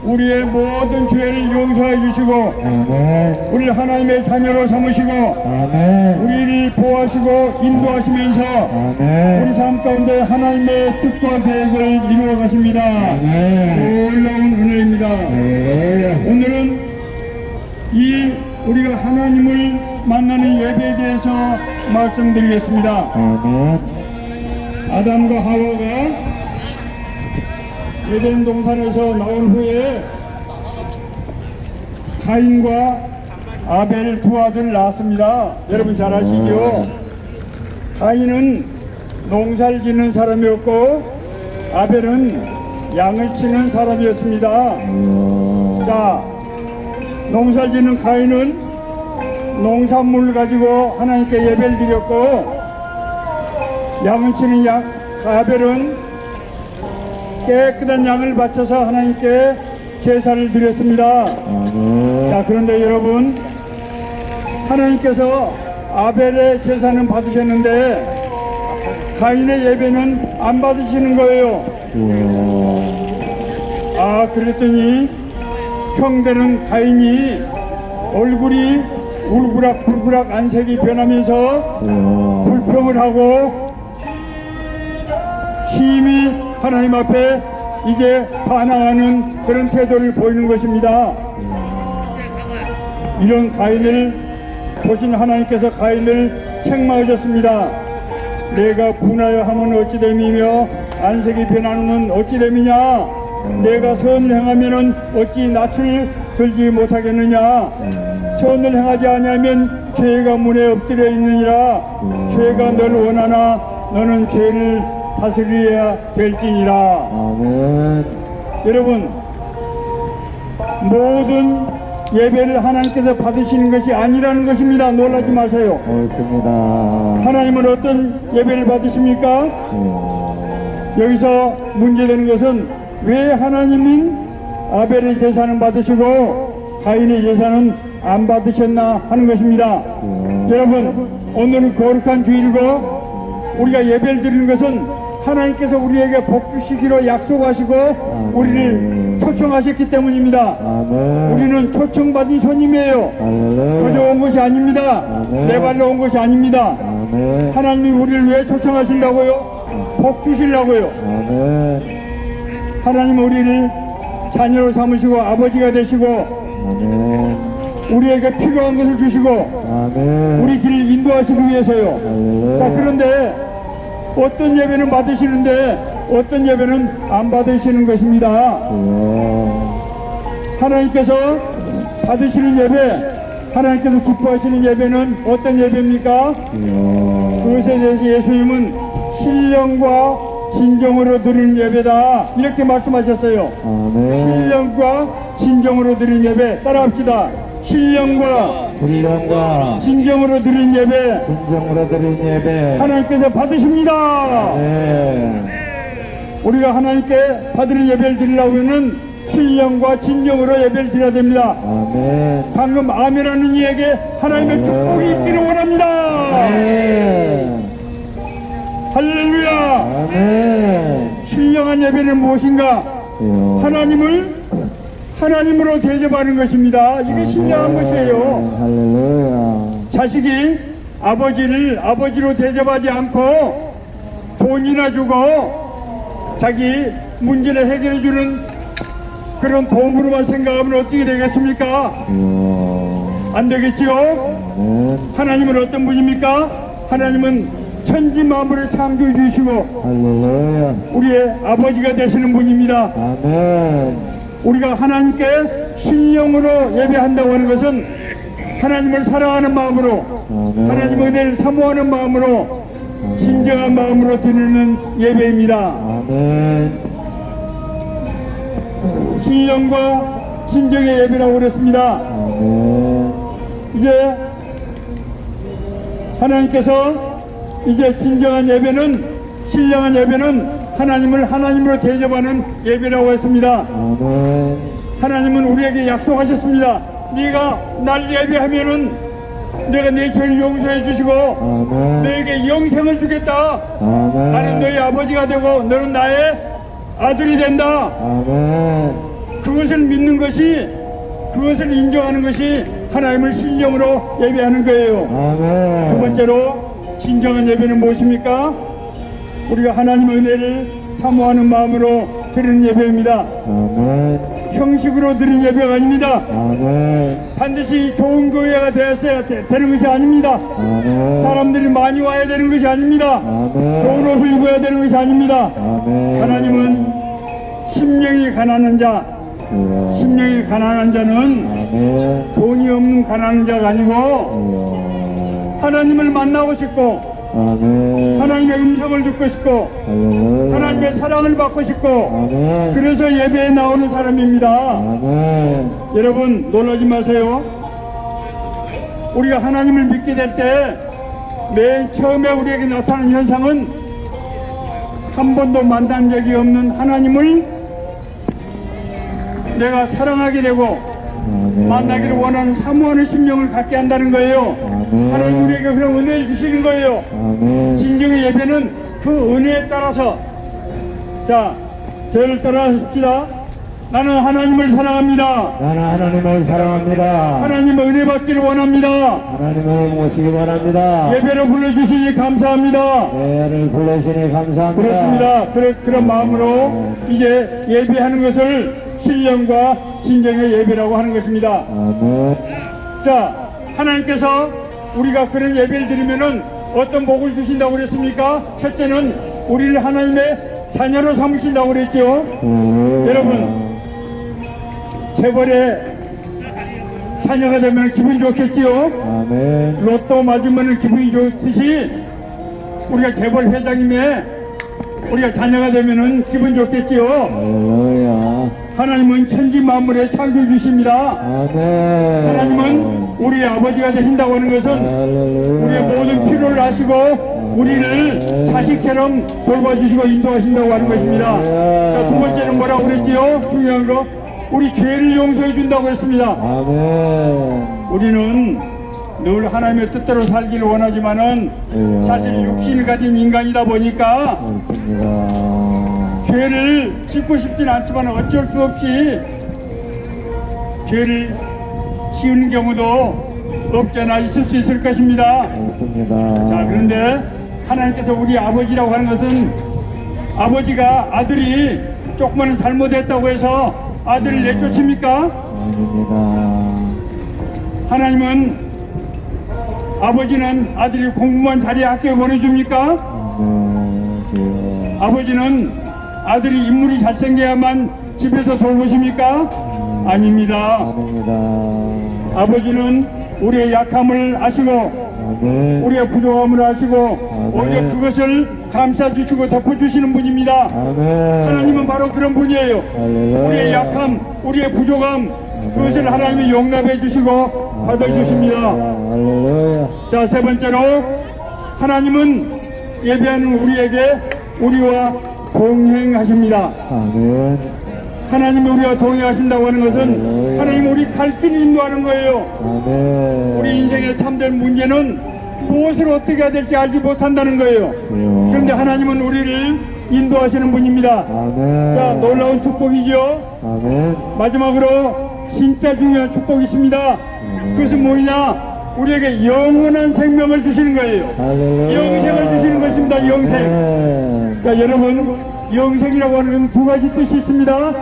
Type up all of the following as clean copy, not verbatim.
우리의 모든 죄를 용서해 주시고 아멘. 우리 하나님의 자녀로 삼으시고 아멘. 우리를 보호하시고 인도하시면서 아멘. 우리 삶 가운데 하나님의 뜻과 계획을 이루어 가십니다. 아멘. 놀라운 은혜입니다. 네. 오늘은 이 우리가 하나님을 만나는 예배에 대해서 말씀드리겠습니다. 아멘. 아담과 하와가 에덴 동산에서 나온 후에 가인과 아벨 두 아들을 낳았습니다. 여러분 잘 아시죠? 가인은 농사를 짓는 사람이었고 아벨은 양을 치는 사람이었습니다. 자, 농사를 짓는 가인은 농산물을 가지고 하나님께 예배를 드렸고 양을 치는 아벨은 깨끗한 양을 바쳐서 하나님께 제사를 드렸습니다. 자, 그런데 여러분, 하나님께서 아벨의 제사는 받으셨는데 가인의 예배는 안 받으시는 거예요. 아, 그랬더니 형되는 가인이 얼굴이 울그락불그락 안색이 변하면서 불평을 하고 심히 하나님 앞에 이제 반항하는 그런 태도를 보이는 것입니다. 이런 가인을 보신 하나님께서 가인을 책망하셨습니다. 내가 분하여 하면 어찌 됨이며 안색이 변하는 어찌 됨이냐. 내가 선을 행하면 어찌 낯을 들지 못하겠느냐. 선을 행하지 아니하면 죄가 문에 엎드려 있느니라. 죄가 널 원하나 너는 죄를 다스려야 될지니라. 아멘. 여러분, 모든 예배를 하나님께서 받으시는 것이 아니라는 것입니다. 놀라지 마세요. 옳습니다. 하나님은 어떤 예배를 받으십니까? 여기서 문제되는 것은 왜 하나님은 아벨의 제사는 받으시고 가인의 제사는 안 받으셨나 하는 것입니다. 여러분, 오늘은 거룩한 주일이고 우리가 예배를 드리는 것은 하나님께서 우리에게 복 주시기로 약속하시고 우리를 초청하셨기 때문입니다. 아멘. 우리는 초청받은 손님이에요. 그저 온 것이 아닙니다. 내 발로 온 것이 아닙니다. 아멘. 하나님이 우리를 왜 초청하신다고요? 복 주시려고요. 아멘. 하나님 우리를 자녀로 삼으시고 아버지가 되시고 아멘. 우리에게 필요한 것을 주시고 아멘. 우리 길을 인도하시기 위해서요. 자, 그런데 어떤 예배는 받으시는데 어떤 예배는 안 받으시는 것입니다. 하나님께서 받으시는 예배, 하나님께서 기뻐하시는 예배는 어떤 예배입니까? 그것에 대해서 예수님은 신령과 진정으로 드리는 예배다 이렇게 말씀하셨어요. 아멘. 신령과 진정으로 드리는 예배 따라합시다. 신령과 진정으로 드린 예배 진정으로 드린 예배 하나님께서 받으십니다. 우리가 하나님께 받으는 예배를 드리려고 하면 신령과 진정으로 예배를 드려야 됩니다. 아멘. 방금 아멘하는 이에게 하나님의 축복이 있기를 원합니다. 아멘. 할렐루야. 아멘. 신령한 예배는 무엇인가? 하나님으로 대접하는 것입니다. 이게 신령한 것이에요. 할렐루야. 자식이 아버지를 아버지로 대접하지 않고 돈이나 주고 자기 문제를 해결해 주는 그런 도움으로만 생각하면 어떻게 되겠습니까? 안 되겠지요? 하나님은 어떤 분입니까? 하나님은 천지 만물을 창조해 주시고 할렐루야. 우리의 아버지가 되시는 분입니다. 아멘. 우리가 하나님께 신령으로 예배한다고 하는 것은 하나님을 사랑하는 마음으로 하나님의 은혜를 사모하는 마음으로 진정한 마음으로 드리는 예배입니다. 아멘. 신령과 진정의 예배라고 그랬습니다. 아멘. 이제 하나님께서 이제 진정한 예배는 신령한 예배는 하나님을 하나님으로 대접하는 예배라고 했습니다. 아멘. 하나님은 우리에게 약속하셨습니다. 네가 날 예배하면은 내가 내 죄를 용서해 주시고 아멘. 너에게 영생을 주겠다. 아멘. 나는 너의 아버지가 되고 너는 나의 아들이 된다. 아멘. 그것을 그것을 믿는 것이, 그것을 인정하는 것이 하나님을 신령으로 예배하는 거예요. 아멘. 두 번째로 진정한 예배는 무엇입니까? 우리가 하나님의 은혜를 사모하는 마음으로 드리는 예배입니다. 아멘. 형식으로 드리는 예배가 아닙니다. 아멘. 반드시 좋은 교회가 되었어야 되는 것이 아닙니다. 아멘. 사람들이 많이 와야 되는 것이 아닙니다. 아멘. 좋은 옷을 입어야 되는 것이 아닙니다. 아멘. 하나님은 심령이 가난한 자, 주여. 심령이 가난한 자는 아멘. 돈이 없는 가난한 자가 아니고 주여. 하나님을 만나고 싶고 아멘. 하나님의 음성을 듣고 싶고 할렐루야. 하나님의 사랑을 받고 싶고 아멘. 그래서 예배에 나오는 사람입니다. 아멘. 여러분 놀라지 마세요. 우리가 하나님을 믿게 될 때 맨 처음에 우리에게 나타나는 현상은 한 번도 만난 적이 없는 하나님을 내가 사랑하게 되고 아멘. 만나기를 원하는 사모하는 심령을 갖게 한다는 거예요. 아멘. 하나님 우리에게 그런 은혜를 주시는 거예요. 아멘. 진정의 예배는 그 은혜에 따라서, 자, 저를 따라하십시다. 나는 하나님을 사랑합니다. 나는 하나님을 사랑합니다. 하나님의 은혜 받기를 원합니다. 하나님을 모시기 바랍니다. 예배로 불러주시니 감사합니다. 예를 불러주시니 감사합니다. 그렇습니다. 그런 마음으로 이제 예배하는 것을 신령과 진정의 예배라고 하는 것입니다. 아멘. 자, 하나님께서 우리가 그런 예배를 드리면은 어떤 복을 주신다고 그랬습니까? 첫째는 우리를 하나님의 자녀로 삼으신다고 그랬죠. 여러분, 재벌의 자녀가 되면 기분 좋겠지요. 아멘. 로또 맞으면 기분이 좋듯이 우리가 재벌 회장님의 우리가 자녀가 되면은 기분 좋겠지요. 할렐루야. 하나님은 천지 만물의 창조주십니다. 아멘. 하나님은 우리의 아버지가 되신다고 하는 것은 할렐루야. 우리의 모든 필요를 아시고 우리를 자식처럼 돌봐주시고 인도하신다고 하는 것입니다. 자, 두 번째는 뭐라고 그랬지요? 중요한 거, 우리 죄를 용서해 준다고 했습니다. 아멘. 우리는 늘 하나님의 뜻대로 살기를 원하지만은 사실 육신을 가진 인간이다 보니까 그렇습니다. 죄를 짓고 싶지는 않지만 어쩔 수 없이 죄를 지은 경우도 없잖아 있을 수 있을 것입니다. 그렇습니다. 자, 그런데 하나님께서 우리 아버지라고 하는 것은 아버지가 아들이 조그마한 잘못했다고 해서 아들을 내쫓습니까? 아닙니다. 하나님은 아버지는 아들이 공부만 잘해 학교에 보내줍니까? 아멘. 주여. 아버지는 아들이 인물이 잘생겨야만 집에서 돌보십니까? 아닙니다. 아닙니다. 아버지는 우리의 약함을 아시고 아멘. 우리의 부족함을 아시고 오히려 그것을 감싸주시고 덮어주시는 분입니다. 아멘. 하나님은 바로 그런 분이에요. 할렐루야. 우리의 약함, 우리의 부족함, 그것을 하나님이 용납해 주시고 받아주십니다. 할렐루야. 자, 세 번째로 하나님은 예배하는 우리에게 우리와 동행하십니다. 아멘. 하나님이 우리와 동행하신다고 하는 것은 하나님 우리 갈 길을 인도하는 거예요. 아멘. 우리 인생의 참된 문제는 무엇을 어떻게 해야 될지 알지 못한다는 거예요. 그런데 하나님은 우리를 인도하시는 분입니다. 아멘. 자, 놀라운 축복이죠. 아멘. 마지막으로 진짜 중요한 축복이 있습니다. 그것은 뭐냐? 우리에게 영원한 생명을 주시는 거예요. 할렐루야. 영생을 주시는 것입니다. 영생. 아멘. 자, 여러분, 영생이라고 하는 건 두 가지 뜻이 있습니다.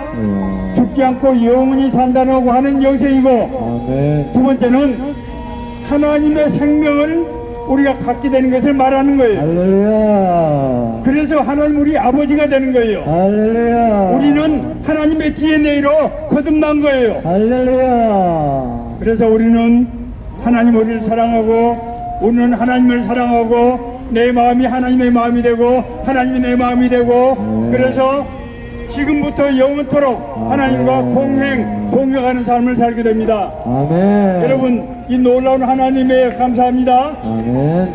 죽지 않고 영원히 산다고 하는 영생이고, 아멘. 두 번째는 하나님의 생명을 우리가 갖게 되는 것을 말하는 거예요. 할렐루야. 그래서 하나님 우리 아버지가 되는 거예요. 할렐루야. 우리는 하나님의 DNA로 거듭난 거예요. 할렐루야. 그래서 우리는 하나님 우리를 사랑하고 우리는 하나님을 사랑하고 내 마음이 하나님의 마음이 되고 하나님이 내 마음이 되고 그래서 지금부터 영원토록 하나님과 동행하는 삶을 살게 됩니다. 아멘. 여러분, 이 놀라운 하나님에 감사합니다. 아멘.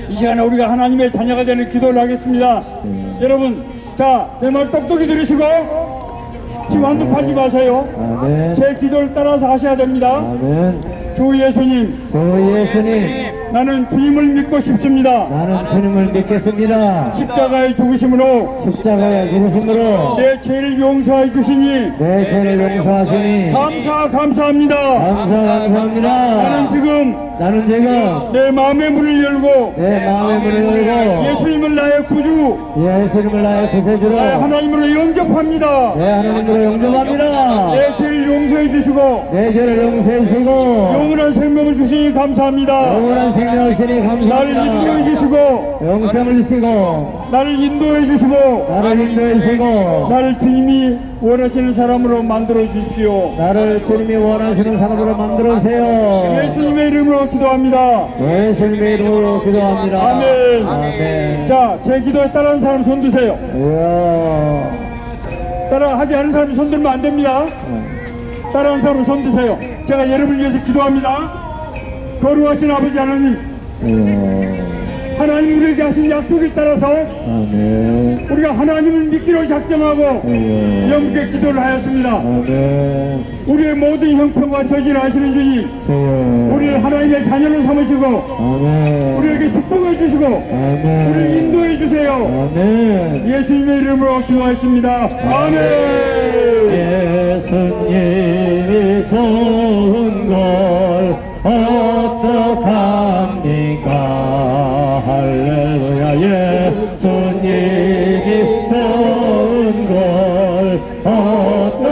이 시간에 우리가 하나님의 자녀가 되는 기도를 하겠습니다. 여러분, 자, 내 말 똑똑히 들으시고 지금 한두 팔지 마세요. 아멘. 제 기도를 따라서 하셔야 됩니다. 아멘. 주 예수님, 주 예수님, 나는 주님을 믿고 싶습니다. 나는 주님을 믿겠습니다. 십자가의 죽으심으로 십자가의 죽으심으로 내 죄를 용서해 주시니 내 죄를 용서하시니 감사합니다. 감사합니다. 나는 지금 내 마음의 문을 열고 마음의 문을 열고 예수님을 나의 구주, 예수님을 나의 구세주로 나의 하나님으로 영접합니다. 내 하나님으로 영접합니다. 내 죄를 용서해 주시고 내 죄를 용서해 주시고 영원한 생명을 주시니 감사합니다. 영원한 생명을 주시니 나를 인도해 감사합니다. 주시고 영생을 주시고 나를 인도해 주시고 나를 인도해 주시고 나를 주님이 원하시는 사람으로 만들어 주십시오. 나를 주님이 원하시는 사람으로 만들어 주세요. 예수님의 이름으로 기도합니다. 예수님의 이름으로 기도합니다. 아멘. 아멘. 자, 제 기도에 따르는 사람 손 드세요. 이야. 따라 하지 않은 사람이 손 들면 안 됩니다. 따라하는 사람은 손 드세요. 제가 여러분을 위해서 기도합니다. 거룩하신 아버지 하나님, 이야. 하나님 우리에게 하신 약속에 따라서 아멘. 우리가 하나님을 믿기로 작정하고 이야. 영계 기도를 하였습니다. 아멘. 우리의 모든 형편과 저지를 하시는 주님, 주여. 우리를 하나님의 자녀로 삼으시고 아멘. 우리에게 축복을 주시고 아멘. 우리를 인도해 주세요. 아멘. 예수님의 이름으로 기도하십니다. 아멘. 예수님이 좋은 걸 어떡합니까? 할렐루야. 예수님이 좋은 걸 어떡합니까?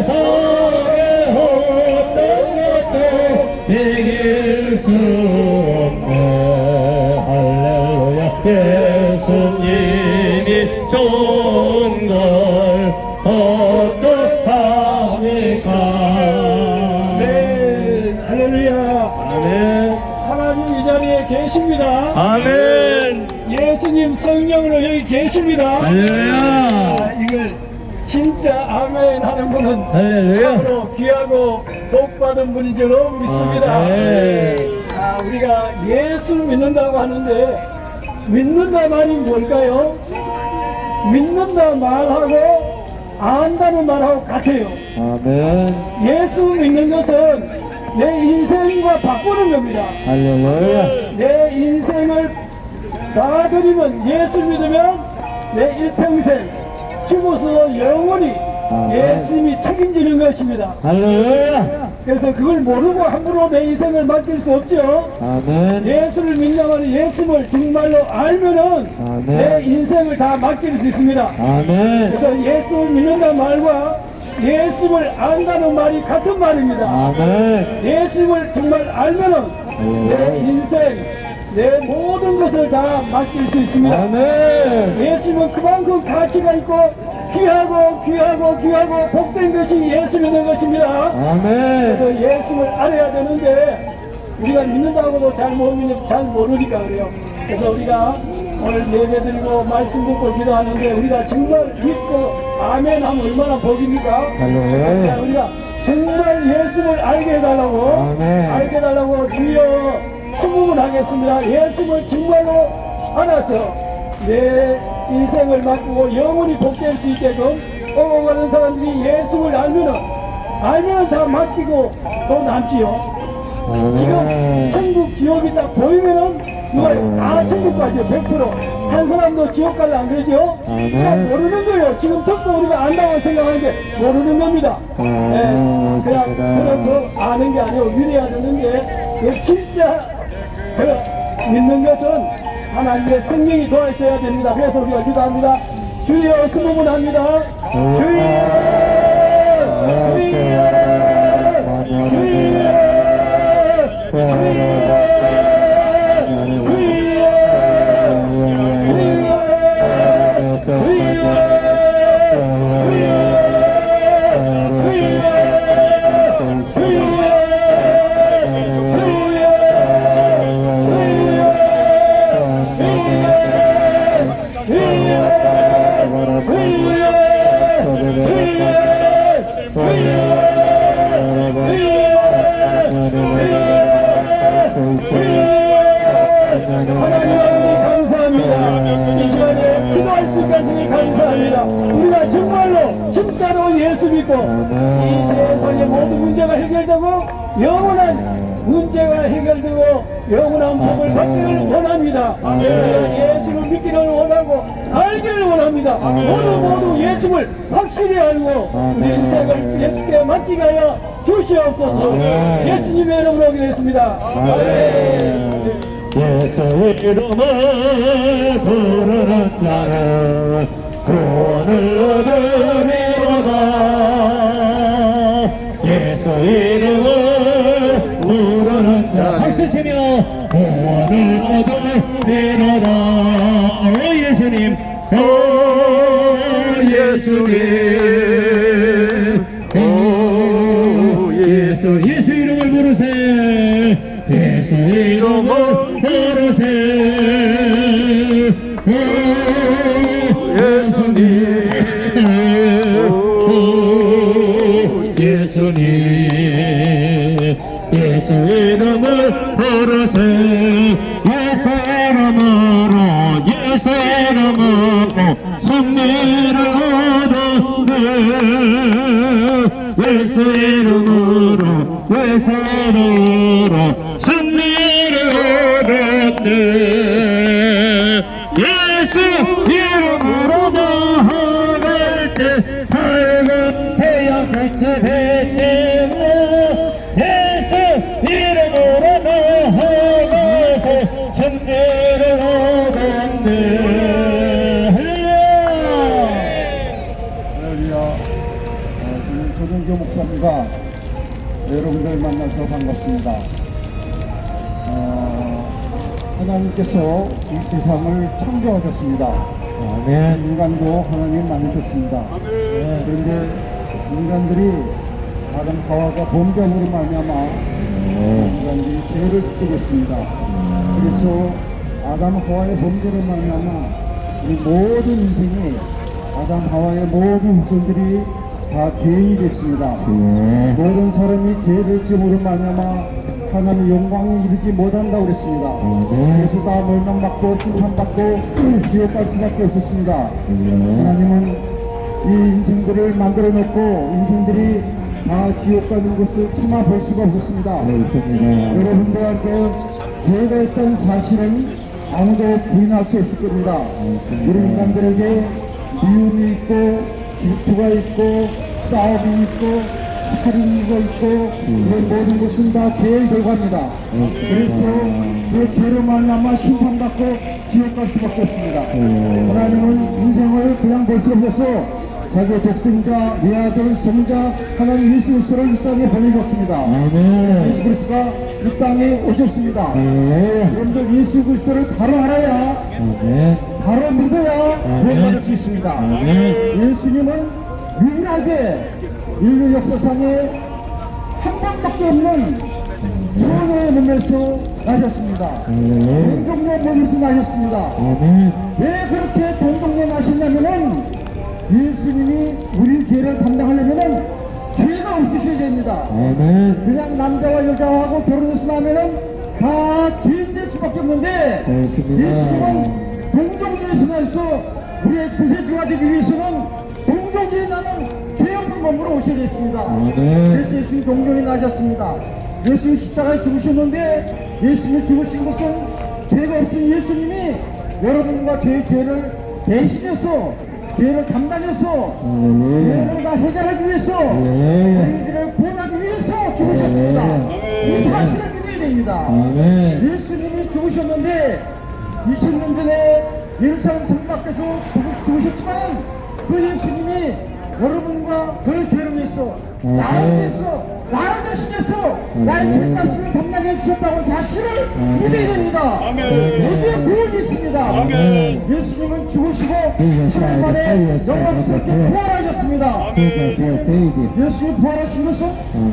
세상에 어떤 것도 이길 수 없네. 할렐루야. 예수님이 좋은 걸 어떡합니까? 네, 할렐루야. 아멘. 하나님 이 자리에 계십니다. 아멘. 예수님 성령으로 여기 계십니다. 할렐루야. 이걸 진짜 아멘 하는 분은 할렐루야. 참으로 귀하고 복받은 분인 줄로 믿습니다. 아멘. 우리가 예수 믿는다고 하는데 믿는다 말이 뭘까요? 믿는다 말하고 안다는 말하고 같아요. 아멘. 예수 믿는 것은 내 인생과 바꾸는 겁니다. 할렐루야. 내 인생을 다 드리면, 예수 믿으면 내 일평생 죽어서 영원히 예수님이 책임지는 것입니다. 할렐루야. 그래서 그걸 모르고 함부로 내 인생을 맡길 수 없죠. 아멘. 예수를 믿냐면 예수를 정말로 알면은 아멘. 내 인생을 다 맡길 수 있습니다. 아멘. 그래서 예수를 믿는다는 말과 예수를 안다는 말이 같은 말입니다. 아멘. 예수를 정말 알면은 내 인생, 내 모든 것을 다 맡길 수 있습니다. 아멘. 예수는 그만큼 가치가 있고 귀하고 복된 것이 예수 믿는 것입니다. 아멘. 그래서 예수를 알아야 되는데 우리가 믿는다고도 잘 모르니까 그래요. 그래서 우리가 오늘 예배드리고 말씀 듣고 기도하는데 우리가 정말 믿고 아멘 하면 얼마나 복입니까? 할렐루야. 우리가 정말 예수를 알게 해달라고 아멘. 알게 해달라고 주여 수국을 하겠습니다. 예수를 정말로 알아서 내 인생을 바꾸고 영원히 복될 수 있게끔 오고 가는 사람들이 예수를 알면 다 맡기고 또 남지요. 지금 천국 지옥이 딱 보이면은 누가 다 천국 가죠. 100%. 한 사람도 지옥 갈라 안 그러죠? 그냥 모르는 거예요. 지금 듣고 우리가 안다고 생각하는데 모르는 겁니다. 네, 그래서 아는 게 아니고 믿어야 되는데 그 진짜 믿는 것은 하나님의 성령이 도와주셔야 됩니다. 그래서 우리가 기도합니다. 주여 수고문합니다. 하나님 감사합니다. 이 시간에 기도할 수 있게 하나님 감사합니다. 우리가 정말로 진짜로 예수 믿고 이 세상의 모든 문제가 해결되고 영원한 문제가 해결되고 영원한 복을 받기를 원합니다. 예수를 믿기를 원하고 알기를 원합니다. 모두 예수를 확실히 알고 우리 인생을 예수께 맡기게 하여 주시옵소서. 예수님의 이름으로 기도했습니다. 예수의 이름을 부르는 자는 구원을 얻으리로다. 예수 이름을 부르는 자 박수치며 구원을 얻으리로다. 오 예수님, 오 예수님, 오 예수, 예수 이름을 부르세. 예수 이름을 부르세. 오 예수님, 오 예수님, 예수 이름을 부르세. 예수 이름으로, 예수 이름으로 승리를 얻었네. 예수 이름으로, 예수 이름으로 승리를 얻었네. 예수 이름으로 나아갈 때 밝은 태양 빛을 비치고 예수 이름으로 나아가서 승리를 얻었네. 할렐루야. 저는 조정교 목사입니다. 여러분들 만나서 반갑습니다. 하나님께서 이 세상을 창조하셨습니다. 아멘. 인간도 하나님 만드셨습니다. 그런데 인간들이 아담 하와가 범죄함으로 말미암아 인간들이 죄를 짓게 됐습니다. 그래서 아담 하와의 범죄로 말미암아 우리 모든 인생에 아담 하와의 모든 후손들이 다 죄인이 됐습니다. 모든 사람이 죄를 지음으로 말미암아 하나님의 영광에 이르지 못한다고 그랬습니다. 그래서 다 멸망받고 심판받고 지옥 갈 수밖에 없었습니다. 하나님은 이 인생들을 만들어 놓고 인생들이 다 지옥 가는 것을 참아 볼 수가 없었습니다. 여러분들한테 죄가 있다는 사실은 아무도 부인할 수 없을 겁니다. 우리 인간들에게 미움이 있고 질투가 있고 싸움이 있고 살인이 있고 이런 모든 것은 다 죄의 결과입니다. 그래서 그 죄로 말미암아 심판받고 지옥 갈 수밖에 없습니다. 하나님은 인생을 그냥 볼 수 없어서 자기의 독생자, 외아들, 성자 하나님 예수 그리스도를 이 땅에 보내셨습니다. 예수 그리스도가 이 땅에 오셨습니다. 여러분들 예수 그리스도를 바로 알아야 바로 믿어야 구원받을 수 있습니다. 예수님은 유일하게 인류 역사상에 한 번밖에 없는 처녀의 몸에서 나셨습니다. 동정녀의 몸에서 나셨습니다. 왜 그렇게 동정녀 나셨냐면은 예수님이 우리 죄를 담당하려면은 죄가 없으셔야 됩니다. 그냥 남자와 여자하고 결혼했으면은 다 죄인 될 수밖에 없는데 예수님은 동정녀에서 나서 우리의 구세주가 되기 위해서는 동정녀에 나는 죄 없는 몸으로 오셔야 됐습니다. 그래서 예수님이 동정에 나셨습니다. 예수님이 십자가에 죽으셨는데 예수님이 죽으신 것은 죄가 없으신 예수님이 여러분과 저의 죄를 대신해서 죄를 담당해서 죄를 다 해결하기 위해서 우리들을 구원하기 위해서 죽으셨습니다. 이 사실을 믿어야 됩니다. 예수님이 죽으셨는데 2000년 전에 예루살렘 성 밖에서 죽으셨지만 그 예수님이 여러분과 저의 죄를 위해서 나를 위해서 나를 대신해서 나의 죄값을 담당해 주셨다는 사실을 믿어야 됩니다. 여기에 구원이 있습니다. 예수님은 죽으시고 3일 만에 영광스럽게 부활하셨습니다. 예수님이 부활하신 것은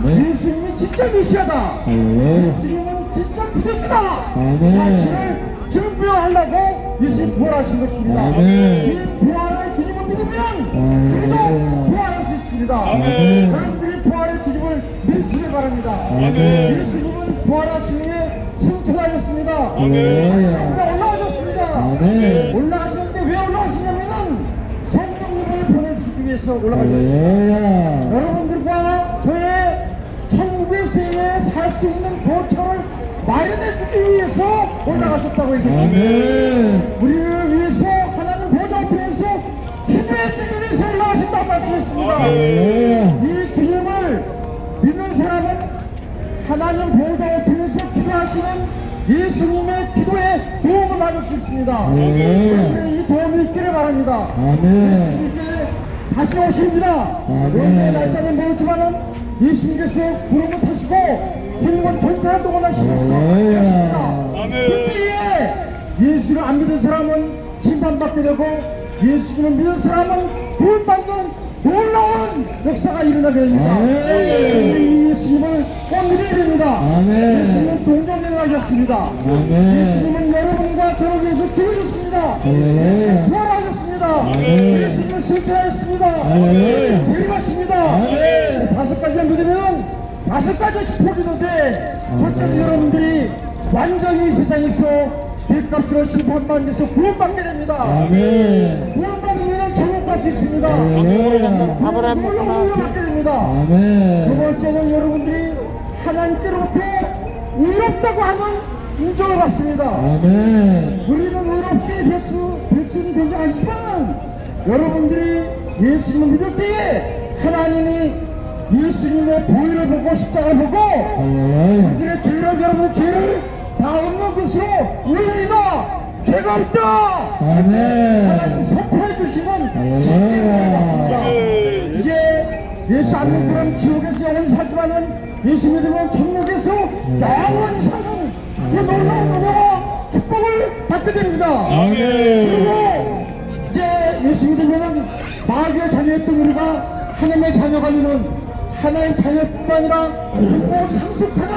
예수님이 진짜 메시아다, 예수님은 진짜 구세주다 사실을 증명하려고 예수님 부활하신 것입니다. 이 부활의 주님을 믿으면 우리도 부활할 수 있습니다. 여러분들이 부활의 주님을 믿으시기 바랍니다. 예수님은 부활하신 후에 승천하셨습니다. 올라가셨습니다. 올라가셨는데 왜 올라가시냐면은 위해서 올라가겠습니다. 여러분들과 저의 천국에서의 살 수 있는 거처를 마련해 주기 위해서 올라가셨다고 얘기했습니다. 우리를 위해서 하나님 보좌 앞에서 기도해 주기 위해서 올라가신다고 말씀했습니다. 이 주님을 믿는 사람은 하나님 보좌 앞에서 기도하시는 예수님의 기도에 도움을 받을 수 있습니다. 우리 이 도움이 있기를 바랍니다. 예수님께 다시 오십니다. 오늘의 날짜는 모르지만은 예수님께서 구름을 타시고 행군 전사를 동원하시면서 그때에 예수를 안 믿은 사람은 심판받게 되고 예수님을 믿은 사람은 구원받는 놀라운 역사가 일어나게 됩니다. 우리 예수님을 꼭 믿어야 됩니다. 예수님은 동정을 하셨습니다. 예수님은 여러분과 저를 위해서 죽으셨습니다. 예수님은 부활하셨습니다. 예수님은 승천하셨습니다. 재림하십니다. 5가지 믿으면 5가지 축복이 있는데 첫째는 여러분들이 완전히 이 세상에서 죄값으로 심판받아서 구원받게 됩니다. 구원받으면 천국 갈 수 있습니다. 물론 받게 됩니다. 두 번째는 여러분들이 하나님께로부터 의롭다고 하는 인정을 받습니다. 우리는 의롭게 될수는 되지 않지만 여러분들이 예수님을 믿을 때에 하나님이 예수님의 보혈을 보고 십자가를 보고 우리의 죄를 여러분의 죄를 다 없는 것으로 의인이다 죄가 없다 하나님 선포해 주시는 신뢰를 받습니다. 이제 예수 안 믿는 사람 지옥에서 영원히 살지만은 예수 믿으면 천국에서 영원히 사는 그 놀라운 은혜와 축복을 받게 됩니다. 그리고 이제 예수 믿으면 마귀의 자녀였던 우리가 하나님의 자녀가 되는 하나님 자녀뿐만 아니라 천국 상속하는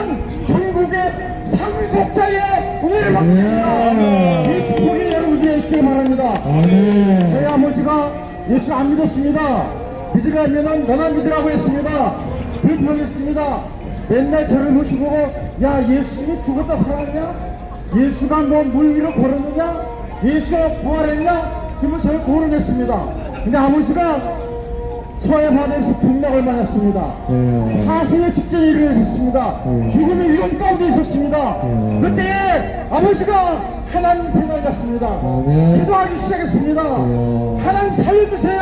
천국의 상속자의 은혜를 받게 됩니다. 이 축복이 여러분들에게 있기를 바랍니다. 저희 아버지가 예수 안 믿었습니다. 믿으려면 너나 믿으라고 했습니다. 불평했습니다. 맨날 저를 모시고 야 예수님이 죽었다 살았냐? 예수가 뭐 물 위로 걸었느냐? 예수가 부활했냐? 그러면 저를 고론했습니다. 근데 아버지가 서해바다에서 병락을 맞았습니다. 하수의 축전이 일어났습니다. 죽음의 위험 가운데 있었습니다. 그때 아버지가 하나님 생각했습니다. 기도하기 시작했습니다. 하나님 살려주세요.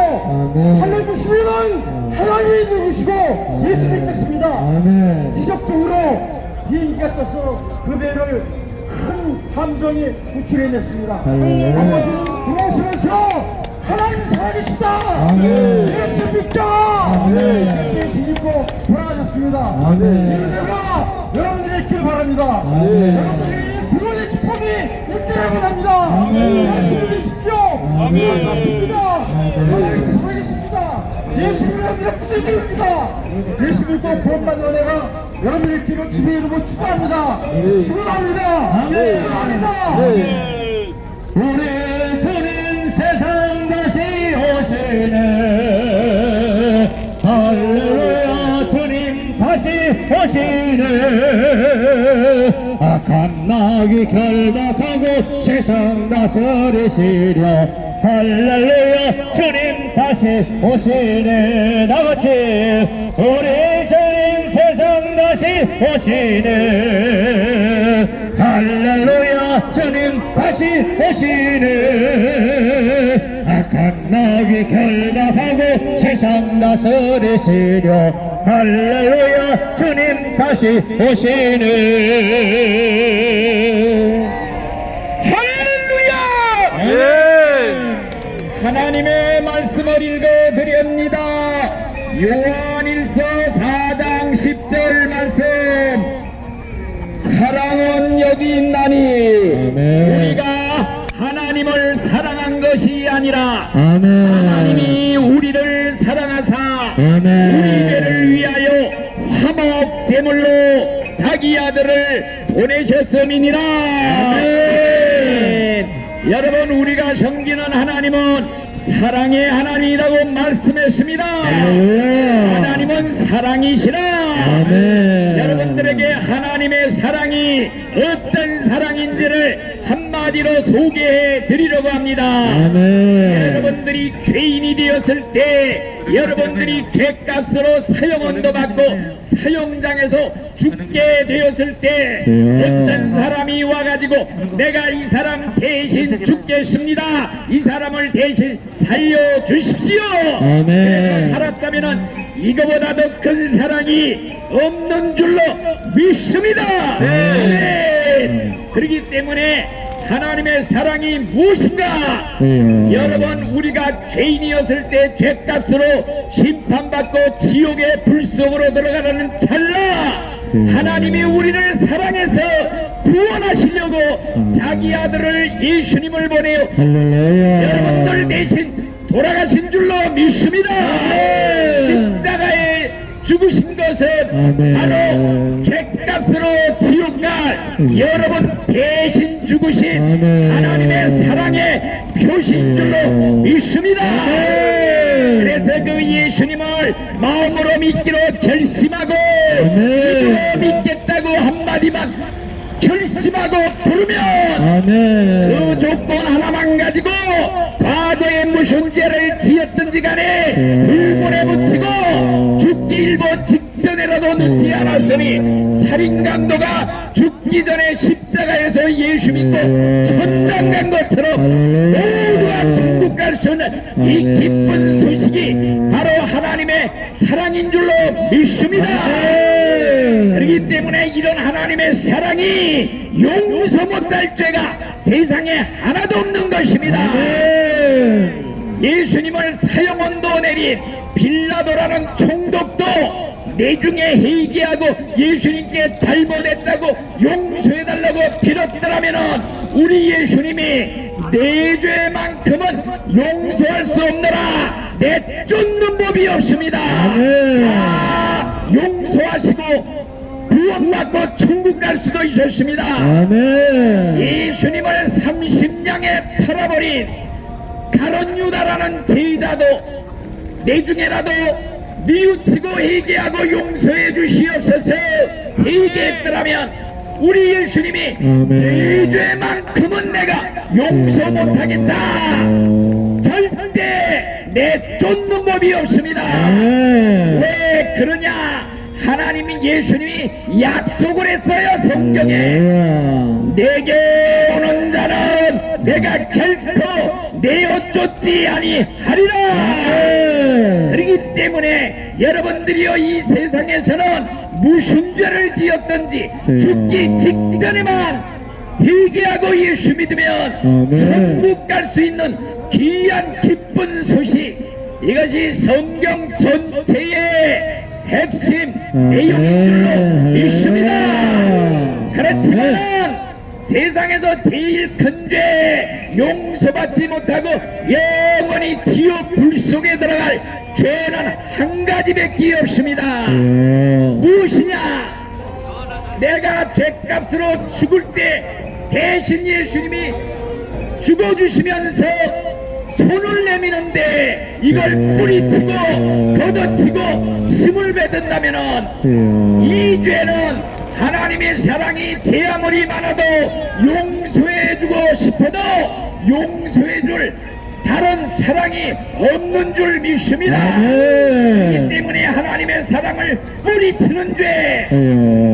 살려주시면은 하나님이 누구시고 예수 믿겠습니다. 기적적으로 비행기가 떠서 그 배를 큰 함정이 구출해냈습니다. 아버지는 구멍스러워서 하나님 살아계시다. 예수 믿자. 예수 믿고 돌아가셨습니다. 이런 내가 여러분들이 있기를 바랍니다. 여러분들이 구원의 축복이 있기를 바랍니다. 예수 믿으십시오. 맞습니다. 하나님 살아계십니다. 예수 믿으면 여러분들의 구세주입니다. 예수 믿고 구원받는 은혜가 여러분들의 있기를 주님의 이름으로 축복합니다. 축원합니다. 축원합니다. 우리 주님 세상 다시 오시네. 할렐루야 주님 다시 오시네. 악한 나귀 결박하고 세상 다스리시려. 할렐루야 주님 다시 오시네. 나같이 우리 주님 세상 다시 오시네. 할렐루야 주님 다시 오시네. 악한 나귀 결박하고 세상 다스리시려. 할렐루야 주님 다시 오시네. 할렐루야. 하나님의 말씀을 읽어드립니다. 요한일서 4장 10절 말씀. 사랑은 여기 있나니 우리가 하나님을 사랑한 것이 아니라 하나님이 우리를 사랑하사 우리 죄를 위하여 화목 제물로 자기 아들을 보내셨음이니라. 여러분, 우리가 섬기는 하나님은 사랑의 하나님이라고 말씀했습니다. 하나님은 사랑이시라. 여러분들에게 하나님의 사랑이 어떤 사랑인지를 한마디로 소개해 드리려고 합니다. 여러분들이 죄인이 되었을 때 여러분들이 죄값으로 사형언도 받고 사형장에서 죽게 되었을 때 어떤 사람이 와가지고 내가 이 사람 대신 죽겠습니다, 이 사람을 대신 살려주십시오, 그래서 살았다면은 이거보다 더 큰 사랑이 없는 줄로 믿습니다. 그렇기 때문에 하나님의 사랑이 무엇인가? 여러분, 우리가 죄인이었을 때 죄값으로 심판받고 지옥의 불 속으로 들어가는 찰나 하나님이 우리를 사랑해서 구원하시려고 자기 아들을 예수님을 보내요 여러분들 대신 돌아가신 줄로 믿습니다. 십자가에 죽으신 것은 바로 죄값으로 지옥갈 여러분 대신 죽으신 하나님의 사랑의 표시인 줄로 믿습니다. 그래서 그 예수님을 마음으로 믿기로 결심하고 믿음으로 믿겠다고 한마디만 결심하고 부르면 그 조건 하나만 가지고 과거에 무슨 죄를 지었든지 간에 불문에 붙이고 죽기 일보 직전에라도 늦지 않았으니 살인강도가 죽기 전에 십자가에서 예수 믿고 천당 간 것처럼 모두가 천국 갈 수 있는 이 기쁜 소식이 바로 하나님의 사랑인 줄로 믿습니다. 그렇기 때문에 이런 하나님의 사랑이 용서 못할 죄가 세상에 하나도 없는 것입니다. 예수님을 사형언도 내린 빌라도라는 총독도 내중에 회개하고 예수님께 잘못했다고 용서해달라고 빌었더라면 우리 예수님이 내 죄만큼은 용서할 수 없노라, 내쫓는 법이 없습니다. 용서하시고 구원받고 천국 갈 수도 있었습니다. 예수님을 30냥에 팔아버린 가룟 유다라는 제자도 내중에라도 뉘우치고 회개하고 용서해 주시옵소서 회개했더라면 우리 예수님이 내 죄만큼은 내가 용서 못하겠다, 절대 내쫓는 법이 없습니다. 왜 그러냐? 하나님이 예수님이 약속을 했어요. 성경에 내게 오는 자는 내가 결코 내어 쫓지 아니하리라. 그렇기 때문에 여러분들이요, 이 세상에서는 무슨 죄를 지었든지 죽기 직전에만 회개하고 예수 믿으면 천국 갈 수 있는 귀한 기쁜 소식, 이것이 성경 전체의 핵심 내용인 줄로 믿습니다. 그렇지만 세상에서 제일 큰 죄, 용서받지 못하고 영원히 지옥 불 속에 들어갈 죄는 한 가지밖에 없습니다. 무엇이냐? 내가 죄값으로 죽을 때 대신 예수님이 죽어주시면서 손을 내미는데 이걸 뿌리치고 걷어치고 힘을 뱉는다면은 이 죄는 하나님의 사랑이 제 아무리 많아도 용서해주고 싶어도 용서해줄 다른 사랑이 없는 줄 믿습니다. 그렇기 때문에 하나님의 사랑을 뿌리치는 죄,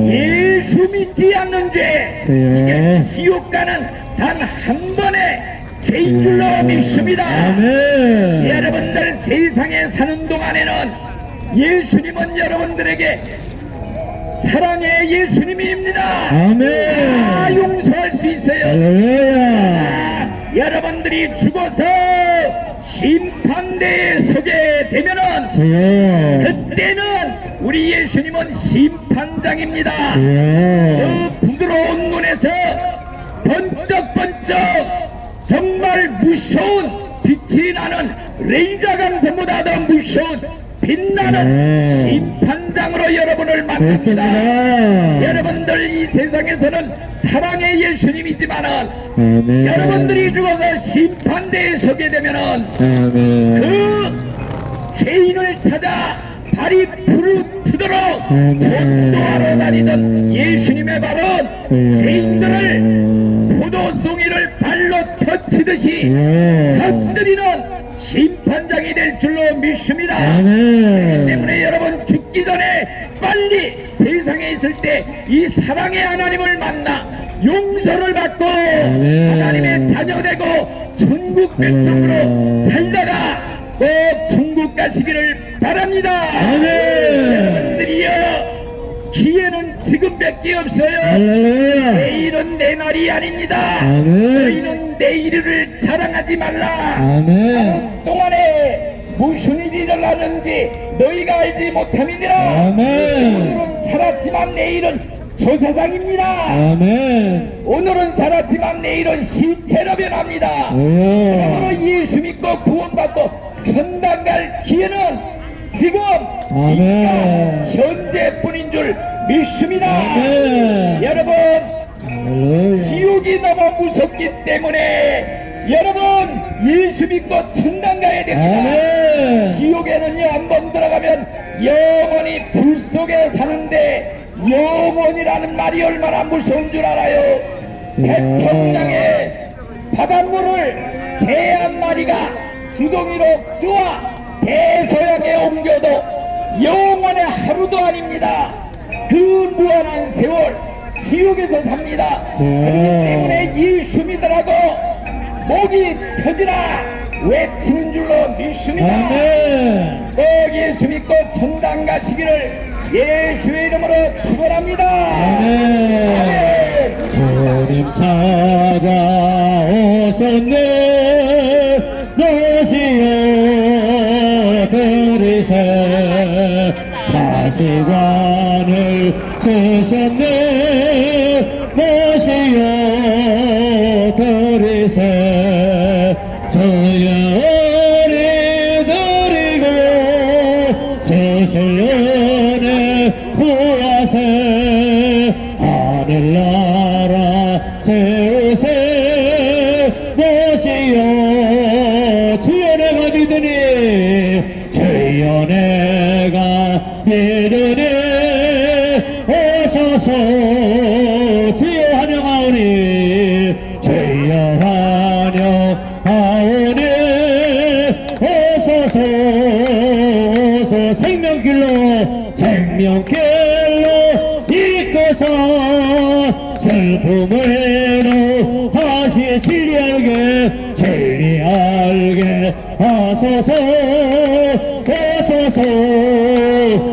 예수 믿지 않는 죄, 이게 지옥 가는 단 한 번의 죄인 줄로 믿습니다. 여러분들 세상에 사는 동안에는 예수님은 여러분들에게 사랑의 예수님입니다. 다 용서할 수 있어요. 여러분들이 죽어서 심판대에 서게 되면은 그때는 우리 예수님은 심판장입니다. 그 부드러운 눈에서 번쩍번쩍 정말 무서운 빛이 나는 레이저 강선보다 더 무서운 빛나는 심판장으로 여러분을 만납니다. 여러분들 이 세상에서는 사랑의 예수님이지만은 여러분들이 죽어서 심판대에 서게 되면은 그 죄인을 찾아 발이 부르트도록 전도하러 다니던 예수님의 발은 죄인들을 포도송이를 발로 터치듯이 터뜨리는 심판장이 될 줄로 믿습니다. 아멘. 때문에 여러분 죽기 전에 빨리 세상에 있을 때 이 사랑의 하나님을 만나 용서를 받고 하나님의 자녀 되고 천국 백성으로 살다가 꼭 천국 가시기를 바랍니다. 여러분들이여, 기회는 지금밖에 없어요. 할렐루야. 내일은 내 날이 아닙니다. 아멘. 너희는 내일을 자랑하지 말라. 아멘. 하루 동안에 무슨 일이 일어나는지 너희가 알지 못함이니라. 아멘. 오늘은 살았지만 내일은 저세상입니다. 아멘. 오늘은 살았지만 내일은 시체로 변합니다. 그러므로 예수 믿고 구원받고 천당 갈 기회는 지금 이 시간 현재뿐인 줄 믿습니다. 아멘. 여러분, 할렐루야. 지옥이 너무 무섭기 때문에 여러분 예수 믿고 천당 가야 됩니다. 아멘. 지옥에는요, 한번 들어가면 영원히 불 속에 사는데 영원이라는 말이 얼마나 무서운 줄 알아요? 태평양의 바닷물을 새 한 마리가 주둥이로 쪼아 대서양에 옮겨도 영원의 하루도 아닙니다. 그 무한한 세월 지옥에서 삽니다. 그렇기 때문에 예수 믿으라고 목이 터지라 외치는 줄로 믿습니다. 아멘. 꼭 예수 믿고 천당 가시기를 예수의 이름으로 축원합니다. 아멘. 주님 찾아오셨네. 너시여 그리세. 가시관을 쓰셨네. 너시여 그리세. 주여 어리들이고 주시연에 구하세. 하늘나라 세우세. 모시여 주여 내가 믿으니 주여 내가 믿으니 오소서. 주여 환영하오니 주여 환영하오니 오소서. 오소 생명길로 이끌어서 슬픔으로 다시 진리 알게 하소서.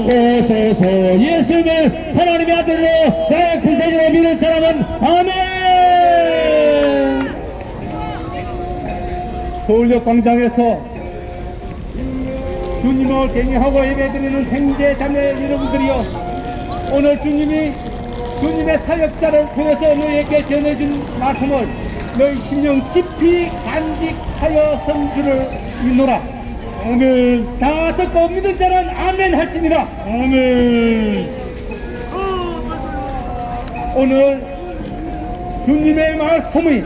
오소서. 예수를 하나님의 아들로 내 구세주로 믿을 사람은 아멘. 서울역 광장에서 주님을 경외하고 예배드리는 형제 자매 여러분들이여, 오늘 주님이 주님의 사역자를 통해서 너에게 전해준 말씀을 너희 심령 깊이 간직하여 성주를 믿노라. 아멘. 다 듣고 믿은 자는 아멘 할지니라. 아멘. 오늘 주님의 말씀이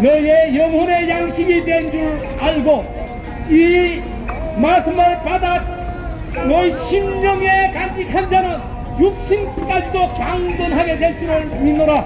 너의 영혼의 양식이 된 줄 알고 이 말씀을 받아 너의 심령에 간직한 자는 육신까지도 강건하게 될 줄을 믿노라.